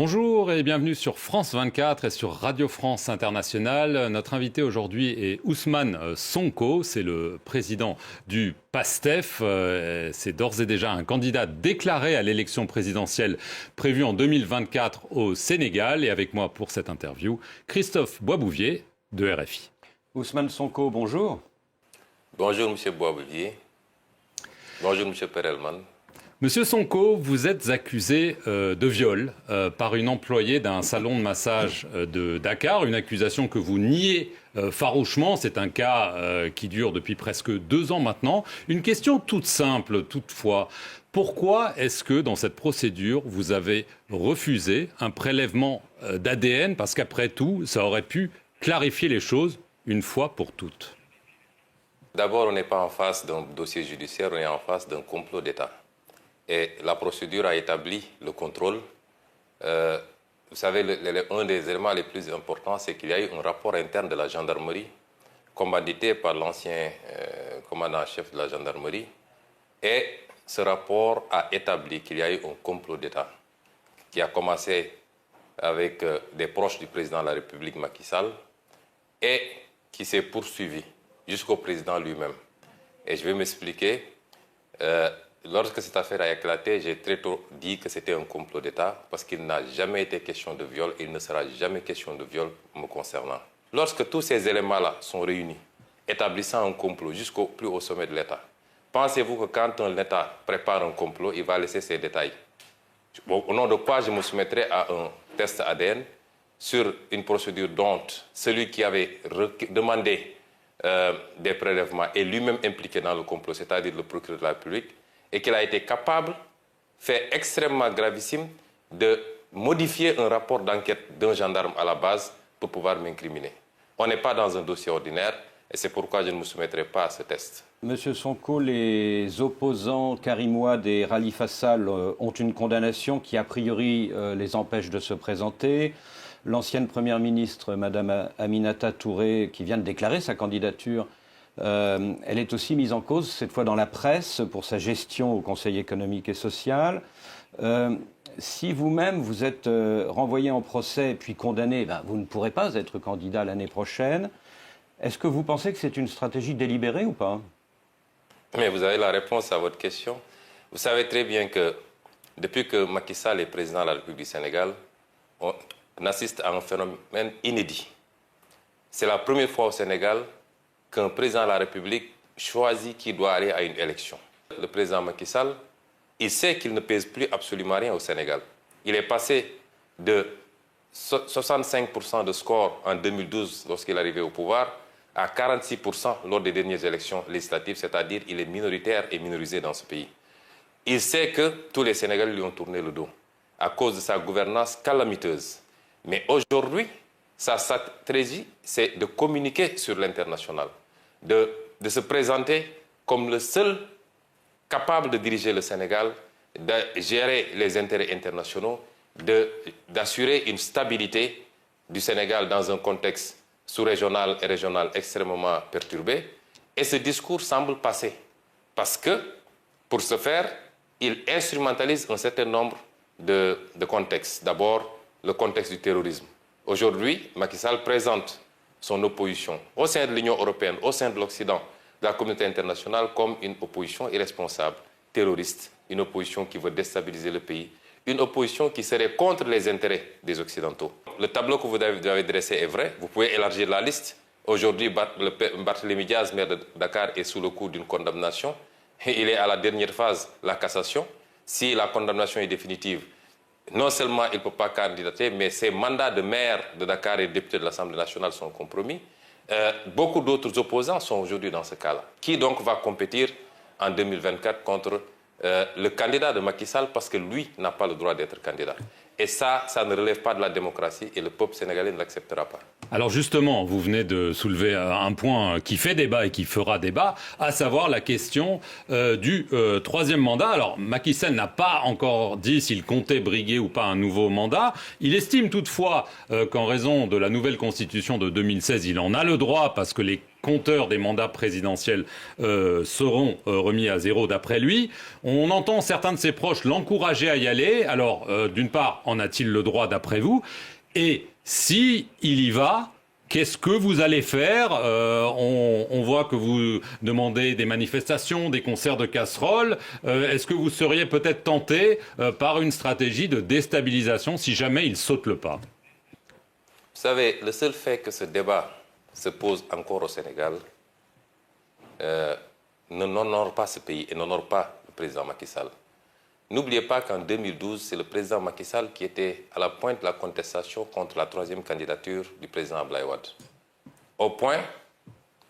Bonjour et bienvenue sur France 24 et sur Radio France Internationale. Notre invité aujourd'hui est Ousmane Sonko, c'est le président du PASTEF. C'est d'ores et déjà un candidat déclaré à l'élection présidentielle prévue en 2024 au Sénégal. Et avec moi pour cette interview, Christophe Boisbouvier de RFI. Ousmane Sonko, bonjour. Bonjour M. Boisbouvier. Bonjour M. Perelman. Monsieur Sonko, vous êtes accusé de viol par une employée d'un salon de massage de Dakar, une accusation que vous niez farouchement. C'est un cas qui dure depuis presque 2 ans maintenant. Une question toute simple, toutefois. Pourquoi est-ce que dans cette procédure, vous avez refusé un prélèvement d'ADN? Parce qu'après tout, ça aurait pu clarifier les choses une fois pour toutes. D'abord, on n'est pas en face d'un dossier judiciaire, on est en face d'un complot d'État. Et la procédure a établi le contrôle. Vous savez, un des éléments les plus importants, c'est qu'il y a eu un rapport interne de la gendarmerie, commandité par l'ancien commandant-chef de la gendarmerie. Et ce rapport a établi qu'il y a eu un complot d'État qui a commencé avec des proches du président de la République, Macky Sall, et qui s'est poursuivi jusqu'au président lui-même. Et je vais m'expliquer. Lorsque cette affaire a éclaté, j'ai très tôt dit que c'était un complot d'État parce qu'il n'a jamais été question de viol et il ne sera jamais question de viol me concernant. Lorsque tous ces éléments-là sont réunis, établissant un complot jusqu'au plus haut sommet de l'État, pensez-vous que quand un État prépare un complot, il va laisser ces détails? Au nom de quoi je me soumettrai à un test ADN sur une procédure dont celui qui avait demandé des prélèvements est lui-même impliqué dans le complot, c'est-à-dire le procureur de la République, et qu'il a été capable, fait extrêmement gravissime, de modifier un rapport d'enquête d'un gendarme à la base pour pouvoir m'incriminer. On n'est pas dans un dossier ordinaire et c'est pourquoi je ne me soumettrai pas à ce test. Monsieur Sonko, les opposants Karim Wade et Khalifa Sall ont une condamnation qui, a priori, les empêche de se présenter. L'ancienne première ministre, Madame Aminata Touré, qui vient de déclarer sa candidature, elle est aussi mise en cause, cette fois dans la presse, pour sa gestion au Conseil économique et social. Si vous-même, vous êtes renvoyé en procès puis condamné, vous ne pourrez pas être candidat l'année prochaine. Est-ce que vous pensez que c'est une stratégie délibérée ou pas? Mais vous avez la réponse à votre question. Vous savez très bien que depuis que Macky Sall est président de la République du Sénégal, on assiste à un phénomène inédit. C'est la première fois au Sénégal qu'un président de la République choisit qui doit aller à une élection. Le président Macky Sall, il sait qu'il ne pèse plus absolument rien au Sénégal. Il est passé de 65% de score en 2012 lorsqu'il est arrivé au pouvoir à 46% lors des dernières élections législatives, c'est-à-dire qu'il est minoritaire et minorisé dans ce pays. Il sait que tous les Sénégalais lui ont tourné le dos à cause de sa gouvernance calamiteuse. Mais aujourd'hui, sa stratégie, c'est de communiquer sur l'international, de se présenter comme le seul capable de diriger le Sénégal, de gérer les intérêts internationaux, d'assurer une stabilité du Sénégal dans un contexte sous-régional et régional extrêmement perturbé. Et ce discours semble passer, parce que, pour ce faire, il instrumentalise un certain nombre de contextes. D'abord, le contexte du terrorisme. Aujourd'hui, Macky Sall présente son opposition au sein de l'Union européenne, au sein de l'Occident, de la communauté internationale, comme une opposition irresponsable, terroriste, une opposition qui veut déstabiliser le pays, une opposition qui serait contre les intérêts des Occidentaux. Le tableau que vous avez dressé est vrai, vous pouvez élargir la liste. Aujourd'hui, Barthélémy Diaz, maire de Dakar, est sous le coup d'une condamnation. Et il est à la dernière phase, la cassation. Si la condamnation est définitive, non seulement il ne peut pas candidater, mais ses mandats de maire de Dakar et de député de l'Assemblée nationale sont compromis. Beaucoup d'autres opposants sont aujourd'hui dans ce cas-là. Qui donc va compétir en 2024 contre le candidat de Macky Sall parce que lui n'a pas le droit d'être candidat? Et ça ne relève pas de la démocratie et le peuple sénégalais ne l'acceptera pas. Alors justement, vous venez de soulever un point qui fait débat et qui fera débat, à savoir la question du troisième mandat. Alors Macky Sall n'a pas encore dit s'il comptait briguer ou pas un nouveau mandat. Il estime toutefois qu'en raison de la nouvelle constitution de 2016, il en a le droit parce que les compteurs des mandats présidentiels seront remis à zéro d'après lui. On entend certains de ses proches l'encourager à y aller. Alors, d'une part, en a-t-il le droit d'après vous? Et si il y va, qu'est-ce que vous allez faire? On voit que vous demandez des manifestations, des concerts de casseroles. Est-ce que vous seriez peut-être tenté par une stratégie de déstabilisation si jamais il saute le pas? Vous savez, le seul fait que ce débat se pose encore au Sénégal n'honore pas ce pays et n'honore pas le président Macky Sall. N'oubliez pas qu'en 2012, c'est le président Macky Sall qui était à la pointe de la contestation contre la troisième candidature du président Abdoulaye Wade. Au point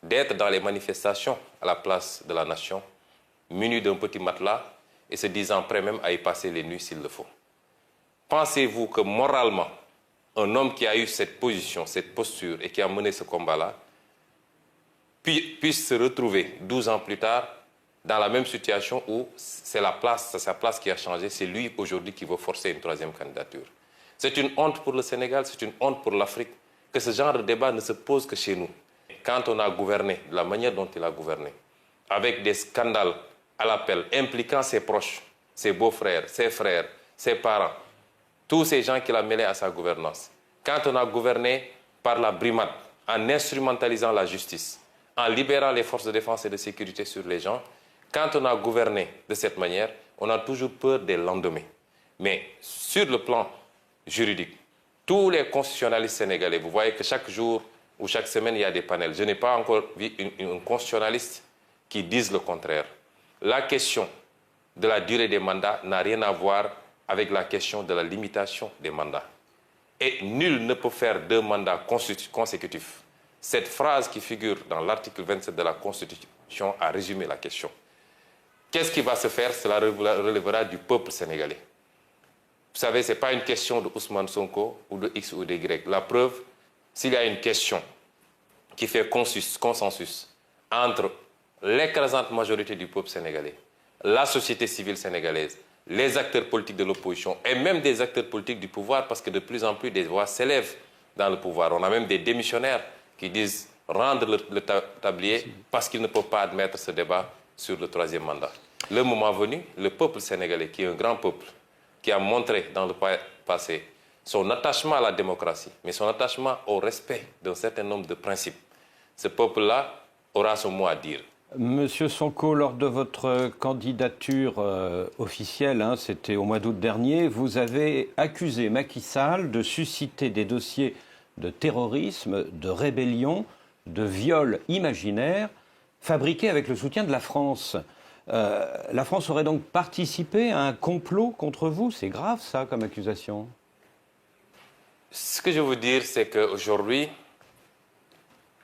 d'être dans les manifestations à la place de la nation, muni d'un petit matelas et se disant prêt même à y passer les nuits s'il le faut. Pensez-vous que moralement, un homme qui a eu cette position, cette posture et qui a mené ce combat-là, puisse se retrouver 12 ans plus tard dans la même situation où c'est sa place qui a changé, c'est lui aujourd'hui qui veut forcer une troisième candidature. C'est une honte pour le Sénégal, c'est une honte pour l'Afrique que ce genre de débat ne se pose que chez nous. Quand on a gouverné, de la manière dont il a gouverné, avec des scandales à l'appel, impliquant ses proches, ses beaux-frères, ses frères, ses parents, tous ces gens qu'il a mêlés à sa gouvernance. Quand on a gouverné par la brimade, en instrumentalisant la justice, en libérant les forces de défense et de sécurité sur les gens, quand on a gouverné de cette manière, on a toujours peur des lendemains. Mais sur le plan juridique, tous les constitutionnalistes sénégalais, vous voyez que chaque jour ou chaque semaine, il y a des panels. Je n'ai pas encore vu un constitutionnaliste qui dise le contraire. La question de la durée des mandats n'a rien à voir avec la question de la limitation des mandats. Et nul ne peut faire 2 mandats consécutifs. Cette phrase qui figure dans l'article 27 de la Constitution a résumé la question. Qu'est-ce qui va se faire? Cela relèvera du peuple sénégalais. Vous savez, ce n'est pas une question de Ousmane Sonko ou de X ou de Y. La preuve, s'il y a une question qui fait consensus entre l'écrasante majorité du peuple sénégalais, la société civile sénégalaise, les acteurs politiques de l'opposition et même des acteurs politiques du pouvoir, parce que de plus en plus des voix s'élèvent dans le pouvoir. On a même des démissionnaires qui disent rendre le tablier parce qu'ils ne peuvent pas admettre ce débat sur le troisième mandat. Le moment venu, le peuple sénégalais, qui est un grand peuple, qui a montré dans le passé son attachement à la démocratie, mais son attachement au respect d'un certain nombre de principes, ce peuple-là aura son mot à dire. Monsieur Sonko, lors de votre candidature officielle, c'était au mois d'août dernier, vous avez accusé Macky Sall de susciter des dossiers de terrorisme, de rébellion, de viol imaginaire, fabriqués avec le soutien de la France. La France aurait donc participé à un complot contre vous? C'est grave, ça, comme accusation. Ce que je veux dire, c'est qu'aujourd'hui,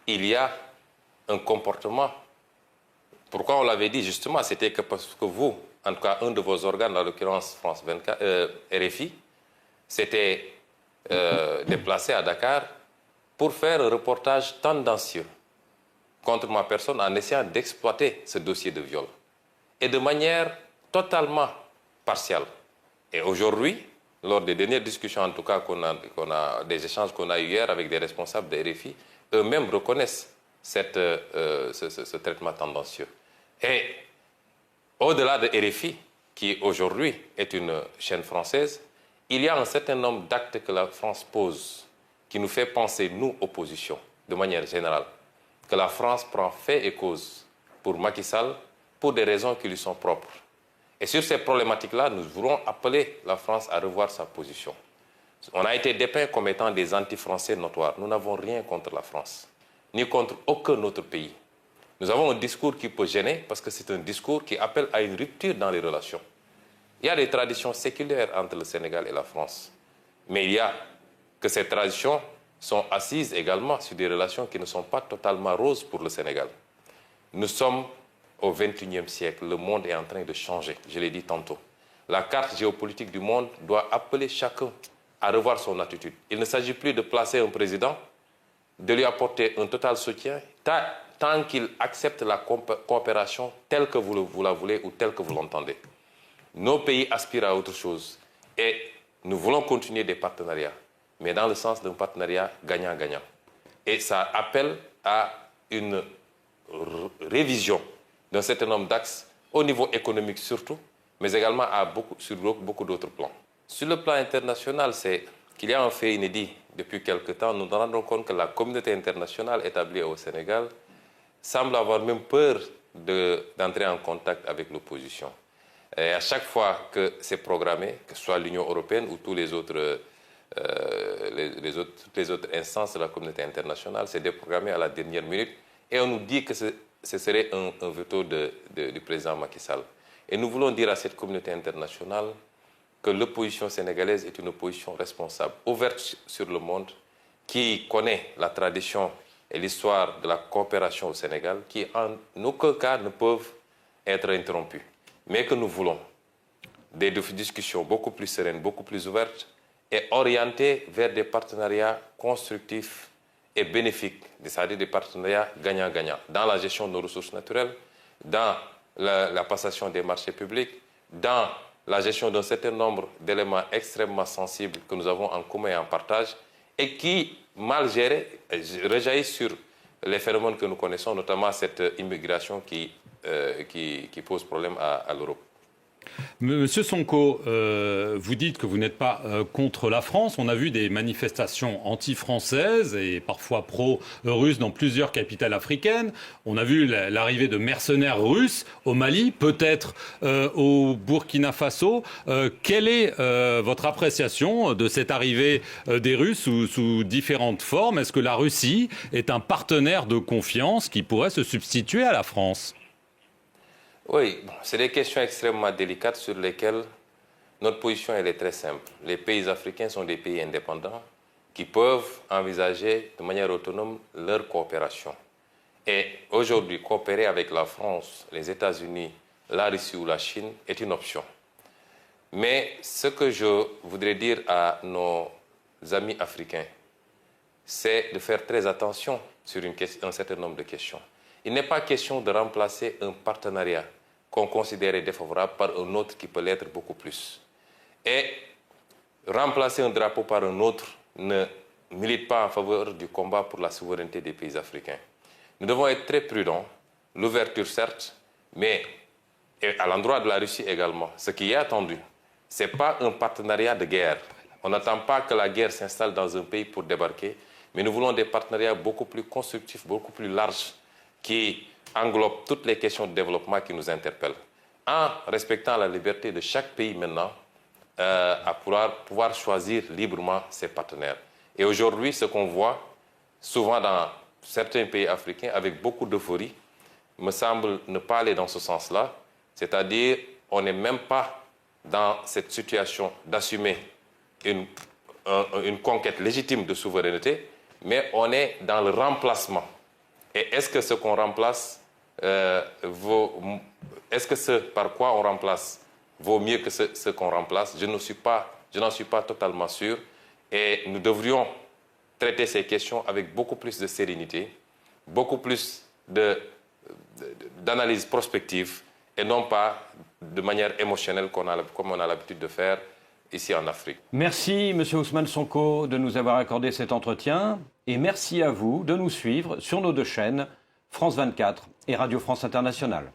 il y a un comportement. Pourquoi on l'avait dit justement? C'était que parce que vous, en tout cas un de vos organes, en l'occurrence France 24, RFI, s'était déplacé à Dakar pour faire un reportage tendancieux contre ma personne en essayant d'exploiter ce dossier de viol. Et de manière totalement partielle. Et aujourd'hui, lors des dernières discussions, en tout cas, des échanges qu'on a eu hier avec des responsables de RFI, eux-mêmes reconnaissent ce traitement tendancieux. Et au-delà de RFI, qui aujourd'hui est une chaîne française, il y a un certain nombre d'actes que la France pose qui nous fait penser, nous, opposition, de manière générale, que la France prend fait et cause pour Macky Sall pour des raisons qui lui sont propres. Et sur ces problématiques-là, nous voulons appeler la France à revoir sa position. On a été dépeints comme étant des anti-français notoires. Nous n'avons rien contre la France, ni contre aucun autre pays. Nous avons un discours qui peut gêner parce que c'est un discours qui appelle à une rupture dans les relations. Il y a des traditions séculaires entre le Sénégal et la France. Mais il y a que ces traditions sont assises également sur des relations qui ne sont pas totalement roses pour le Sénégal. Nous sommes au XXIe siècle. Le monde est en train de changer, je l'ai dit tantôt. La carte géopolitique du monde doit appeler chacun à revoir son attitude. Il ne s'agit plus de placer un président, de lui apporter un total soutien, tant qu'il accepte la coopération telle que vous la voulez ou telle que vous l'entendez. Nos pays aspirent à autre chose et nous voulons continuer des partenariats, mais dans le sens d'un partenariat gagnant-gagnant. Et ça appelle à une révision d'un certain nombre d'axes, au niveau économique surtout, mais également sur beaucoup d'autres plans. Sur le plan international, c'est qu'il y a un fait inédit. Depuis quelque temps, nous nous rendons compte que la communauté internationale établie au Sénégal semble avoir même peur d'entrer en contact avec l'opposition. Et à chaque fois que c'est programmé, que ce soit l'Union européenne ou toutes les autres instances de la communauté internationale, c'est déprogrammé à la dernière minute. Et on nous dit que ce serait un veto du président Macky Sall. Et nous voulons dire à cette communauté internationale que l'opposition sénégalaise est une opposition responsable, ouverte sur le monde, qui connaît la tradition et l'histoire de la coopération au Sénégal, qui en aucun cas ne peuvent être interrompues. Mais que nous voulons des discussions beaucoup plus sereines, beaucoup plus ouvertes et orientées vers des partenariats constructifs et bénéfiques, c'est-à-dire des partenariats gagnant-gagnant, dans la gestion de nos ressources naturelles, dans la passation des marchés publics, dans la gestion d'un certain nombre d'éléments extrêmement sensibles que nous avons en commun et en partage, et qui, mal gérés, rejaillissent sur les phénomènes que nous connaissons, notamment cette immigration qui pose problème à l'Europe. Monsieur Sonko, vous dites que vous n'êtes pas contre la France. On a vu des manifestations anti-françaises et parfois pro-russes dans plusieurs capitales africaines. On a vu l'arrivée de mercenaires russes au Mali, peut-être au Burkina Faso. Quelle est votre appréciation de cette arrivée des Russes sous différentes formes? Est-ce que la Russie est un partenaire de confiance qui pourrait se substituer à la France? Oui, c'est des questions extrêmement délicates sur lesquelles notre position elle est très simple. Les pays africains sont des pays indépendants qui peuvent envisager de manière autonome leur coopération. Et aujourd'hui, coopérer avec la France, les États-Unis, la Russie ou la Chine est une option. Mais ce que je voudrais dire à nos amis africains, c'est de faire très attention sur un certain nombre de questions. Il n'est pas question de remplacer un partenariat qu'on considérait défavorable par un autre qui peut l'être beaucoup plus. Et remplacer un drapeau par un autre ne milite pas en faveur du combat pour la souveraineté des pays africains. Nous devons être très prudents, l'ouverture certes, mais à l'endroit de la Russie également. Ce qui est attendu, ce n'est pas un partenariat de guerre. On n'attend pas que la guerre s'installe dans un pays pour débarquer, mais nous voulons des partenariats beaucoup plus constructifs, beaucoup plus larges, qui englobe toutes les questions de développement qui nous interpellent, en respectant la liberté de chaque pays maintenant à pouvoir choisir librement ses partenaires. Et aujourd'hui, ce qu'on voit souvent dans certains pays africains avec beaucoup d'euphorie, me semble ne pas aller dans ce sens-là, c'est-à-dire on n'est même pas dans cette situation d'assumer une conquête légitime de souveraineté, mais on est dans le remplacement. Et est-ce que ce qu'on remplace est-ce que ce par quoi on remplace vaut mieux que ce qu'on remplace? Je n'en suis pas totalement sûr. Et nous devrions traiter ces questions avec beaucoup plus de sérénité, beaucoup plus d'analyse prospective et non pas de manière émotionnelle comme on a l'habitude de faire ici en Afrique. Merci, M. Ousmane Sonko, de nous avoir accordé cet entretien. Et merci à vous de nous suivre sur nos deux chaînes, France 24 et Radio France Internationale.